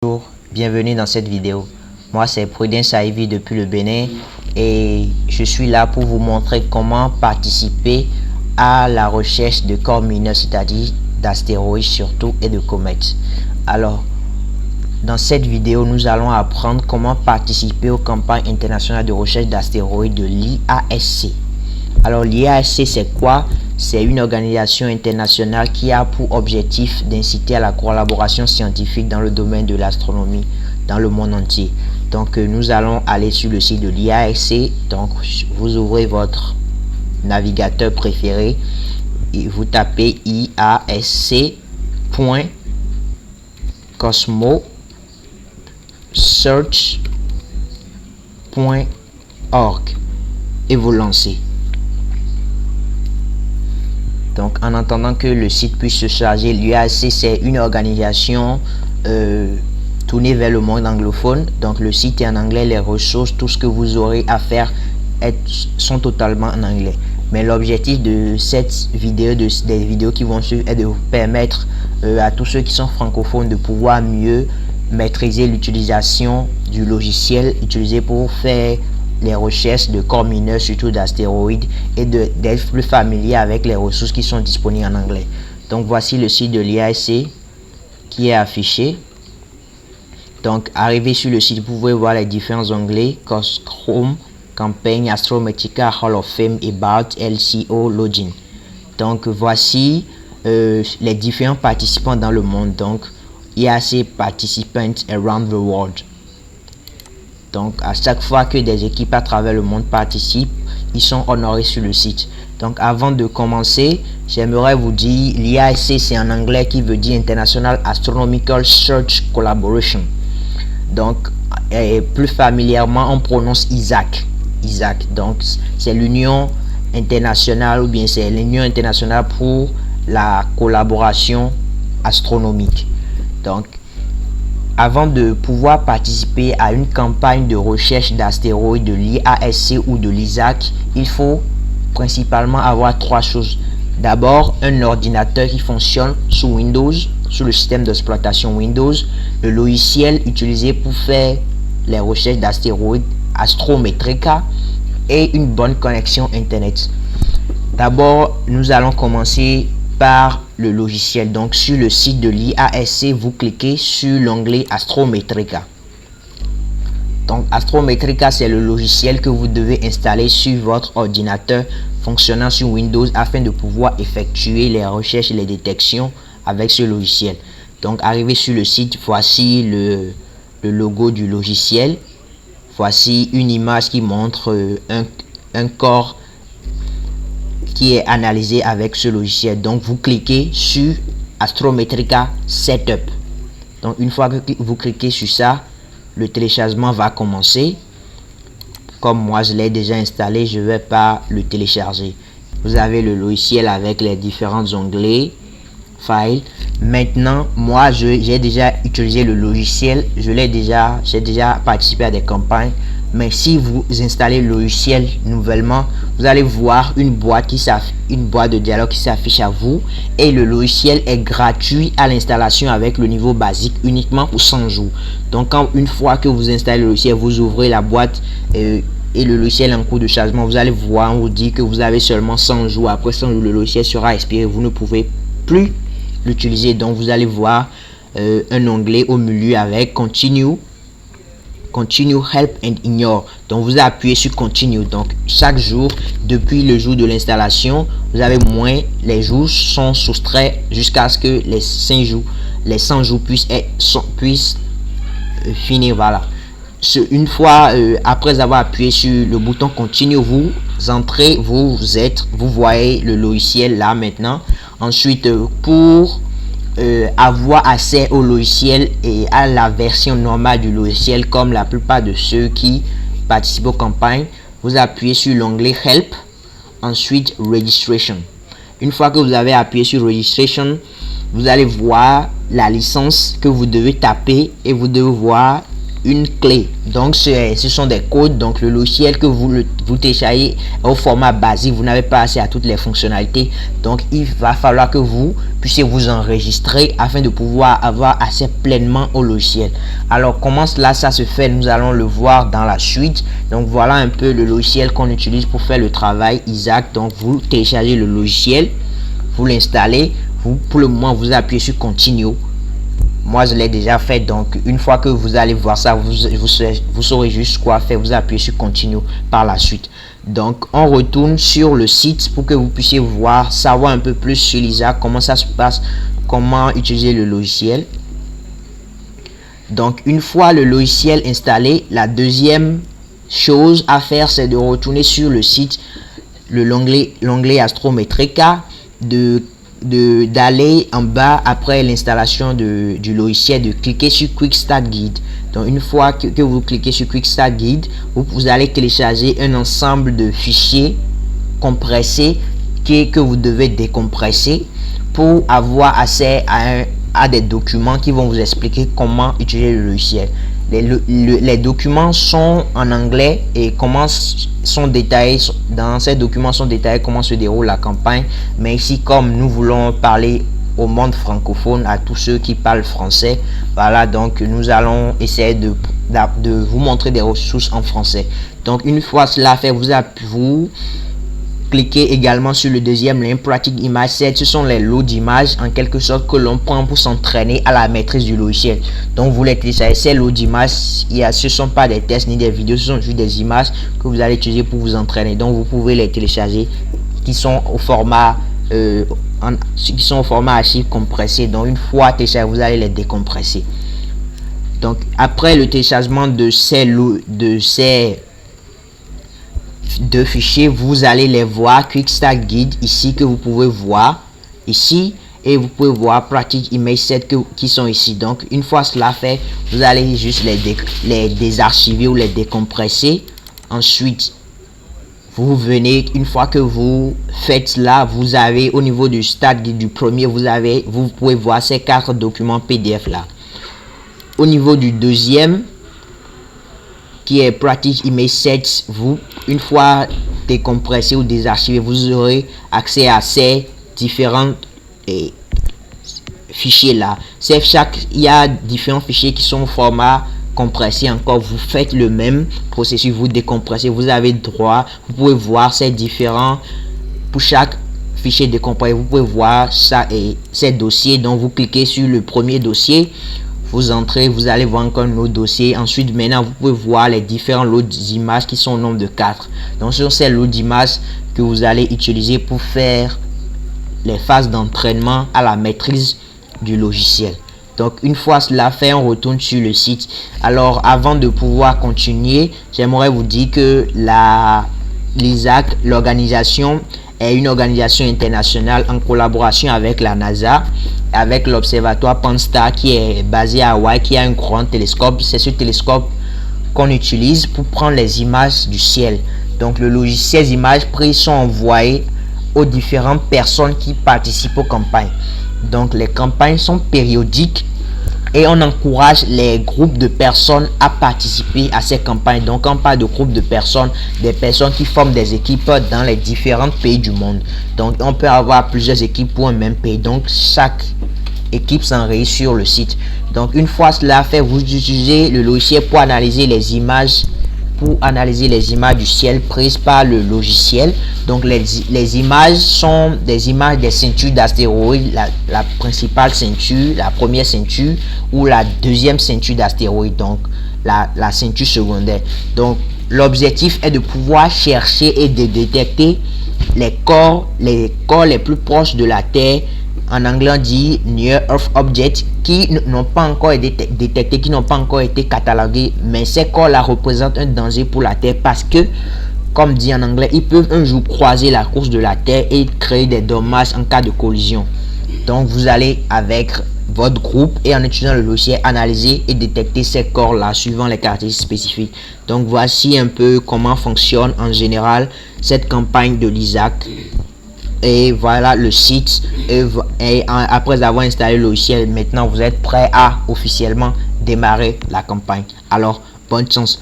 Bonjour, bienvenue dans cette vidéo. Moi c'est Prudence Ivy depuis le Bénin et je suis là pour vous montrer comment participer à la recherche de corps mineurs, c'est-à-dire d'astéroïdes surtout et de comètes. Alors, dans cette vidéo, nous allons apprendre comment participer aux campagnes internationales de recherche d'astéroïdes de l'IASC. Alors l'IASC c'est quoi? C'est une organisation internationale qui a pour objectif d'inciter à la collaboration scientifique dans le domaine de l'astronomie dans le monde entier. Donc nous allons aller sur le site de l'IASC. Donc vous ouvrez votre navigateur préféré et vous tapez iasc.cosmosearch.org et vous lancez. Donc en attendant que le site puisse se charger, l'IASC c'est une organisation tournée vers le monde anglophone. Donc le site est en anglais, les ressources, tout ce que vous aurez à faire sont totalement en anglais. Mais l'objectif de cette vidéo, des vidéos qui vont suivre, est de vous permettre à tous ceux qui sont francophones de pouvoir mieux maîtriser l'utilisation du logiciel utilisé pour faire les recherches de corps mineurs, surtout d'astéroïdes, et d'être plus familier avec les ressources qui sont disponibles en anglais. Donc voici le site de l'IASC qui est affiché. Donc arrivé sur le site, vous pouvez voir les différents onglets: Chrome, Campaign, Astrometrica, Hall of Fame, About, LCO, Login. Donc voici les différents participants dans le monde. Donc IASC Participants Around the World. Donc à chaque fois que des équipes à travers le monde participent, ils sont honorés sur le site. Donc avant de commencer, j'aimerais vous dire, l'IASC c'est en anglais qui veut dire International Astronomical Search Collaboration. Donc plus familièrement on prononce ISAC. Donc c'est l'Union internationale, ou bien c'est l'Union internationale pour la collaboration astronomique. Donc avant de pouvoir participer à une campagne de recherche d'astéroïdes de l'IASC ou de l'ISAC, il faut principalement avoir trois choses. D'abord, un ordinateur qui fonctionne sous Windows, sous le système d'exploitation Windows, le logiciel utilisé pour faire les recherches d'astéroïdes, Astrometrica, et une bonne connexion Internet. D'abord, nous allons commencer par le logiciel. Donc sur le site de l'IASC, vous cliquez sur l'onglet Astrometrica. Donc Astrometrica c'est le logiciel que vous devez installer sur votre ordinateur fonctionnant sur Windows afin de pouvoir effectuer les recherches et les détections avec ce logiciel. Donc arrivé sur le site, voici le logo du logiciel. Voici une image qui montre un corps qui est analysé avec ce logiciel. Donc vous cliquez sur Astrometrica Setup. Donc une fois que vous cliquez sur ça, le téléchargement va commencer. Comme moi je l'ai déjà installé, je ne vais pas le télécharger. Vous avez le logiciel avec les différents onglets, File. Maintenant moi j'ai déjà utilisé le logiciel, j'ai déjà participé à des campagnes. Mais si vous installez le logiciel nouvellement, vous allez voir une boîte de dialogue qui s'affiche à vous, et le logiciel est gratuit à l'installation avec le niveau basique uniquement pour 100 jours. Donc une fois que vous installez le logiciel, vous ouvrez la boîte et le logiciel est en cours de chargement, vous allez voir, on vous dit que vous avez seulement 100 jours. Après 100 jours, le logiciel sera expiré, vous ne pouvez plus l'utiliser. Donc vous allez voir un onglet au milieu avec Continue, Help and Ignore. Donc vous appuyez sur Continue. Donc chaque jour, depuis le jour de l'installation, vous avez moins, les jours sont soustraits jusqu'à ce que les 100 jours puissent finir. Voilà. Une fois après avoir appuyé sur le bouton Continue, vous entrez, vous voyez le logiciel là maintenant. Ensuite, pour avoir accès au logiciel et à la version normale du logiciel, comme la plupart de ceux qui participent aux campagnes, vous appuyez sur l'onglet Help, ensuite Registration. Une fois que vous avez appuyé sur Registration, vous allez voir la licence que vous devez taper et vous devez voir une clé. Donc ce sont des codes. Donc le logiciel que vous téléchargez est au format basique, vous n'avez pas accès à toutes les fonctionnalités. Donc il va falloir que vous puissiez vous enregistrer afin de pouvoir avoir accès pleinement au logiciel. Alors comment cela ça se fait, nous allons le voir dans la suite. Donc voilà un peu le logiciel qu'on utilise pour faire le travail Isaac. Donc vous téléchargez le logiciel, vous l'installez, pour le moment vous appuyez sur continue. Moi je l'ai déjà fait, donc une fois que vous allez voir ça, vous saurez juste quoi faire. Vous appuyez sur continue par la suite. Donc on retourne sur le site pour que vous puissiez voir, savoir un peu plus sur l'Isaac, comment ça se passe, comment utiliser le logiciel. Donc une fois le logiciel installé, la deuxième chose à faire, c'est de retourner sur le site, l'onglet Astrometrica, d'aller en bas après l'installation du logiciel, de cliquer sur Quick Start Guide. Donc une fois que vous cliquez sur Quick Start Guide, vous allez télécharger un ensemble de fichiers compressés que vous devez décompresser pour avoir accès à des documents qui vont vous expliquer comment utiliser le logiciel. Les documents sont en anglais et sont détaillés dans ces documents, sont détaillés comment se déroule la campagne. Mais ici, comme nous voulons parler au monde francophone, à tous ceux qui parlent français, voilà, donc nous allons essayer de vous montrer des ressources en français. Donc une fois cela fait, vous cliquez également sur le deuxième lien, Pratique Image Set. Ce sont les lots d'images en quelque sorte que l'on prend pour s'entraîner à la maîtrise du logiciel. Donc vous les téléchargez, ces lots d'images, ce ne sont pas des tests ni des vidéos, ce sont juste des images que vous allez utiliser pour vous entraîner. Donc vous pouvez les télécharger, qui sont au format archive compressé. Donc une fois téléchargé, vous allez les décompresser. Donc après le téléchargement de ces deux fichiers, vous allez les voir, Quick Start Guide ici que vous pouvez voir ici, et vous pouvez voir Pratique Image Set qui sont ici. Donc une fois cela fait, vous allez juste les désarchiver ou les décompresser. Ensuite vous venez, une fois que vous faites cela, vous avez au niveau du Start Guide du premier, vous pouvez voir ces 4 documents PDF là. Au niveau du deuxième, qui est Pratique Image Set, une fois décompressé ou désarchivé, vous aurez accès à ces différents fichiers là. Il y a différents fichiers qui sont au format compressé. Encore, vous faites le même processus, vous décompressez, vous avez droit, vous pouvez voir ces différents, pour chaque fichier décompressé, vous pouvez voir ça et ces dossiers. Donc vous cliquez sur le premier dossier, vous entrez, vous allez voir encore un autre dossier. Ensuite, maintenant, vous pouvez voir les différents lots d'images qui sont au nombre de 4. Donc, ce sont ces lots d'images que vous allez utiliser pour faire les phases d'entraînement à la maîtrise du logiciel. Donc, une fois cela fait, on retourne sur le site. Alors, avant de pouvoir continuer, j'aimerais vous dire que l'ISAC, l'organisation, est une organisation internationale en collaboration avec la NASA, avec l'observatoire Pan-STARRS qui est basé à Hawaï, qui a un grand télescope. C'est ce télescope qu'on utilise pour prendre les images du ciel. Donc le logiciel, ces images prises sont envoyées aux différentes personnes qui participent aux campagnes. Donc les campagnes sont périodiques et on encourage les groupes de personnes à participer à ces campagnes. Donc on parle de groupes de personnes, des personnes qui forment des équipes dans les différents pays du monde. Donc on peut avoir plusieurs équipes pour un même pays. Donc chaque équipe s'enregistre sur le site. Donc une fois cela fait, vous utilisez le logiciel pour analyser les images, du ciel prises par le logiciel. Donc les images sont des images des ceintures d'astéroïdes, la principale ceinture, la première ceinture ou la deuxième ceinture d'astéroïdes, donc la ceinture secondaire. Donc l'objectif est de pouvoir chercher et de détecter les corps les plus proches de la Terre. En anglais on dit Near Earth Objects, qui n'ont pas encore été détectés, qui n'ont pas encore été catalogués, mais ces corps-là représentent un danger pour la Terre parce que, comme dit en anglais, ils peuvent un jour croiser la course de la Terre et créer des dommages en cas de collision. Donc vous allez avec votre groupe et en utilisant le logiciel analyser et détecter ces corps-là suivant les caractéristiques spécifiques. Donc voici un peu comment fonctionne en général cette campagne de l'ISAC. Et voilà le site, et après avoir installé le logiciel, maintenant vous êtes prêt à officiellement démarrer la campagne. Alors, bonne chance.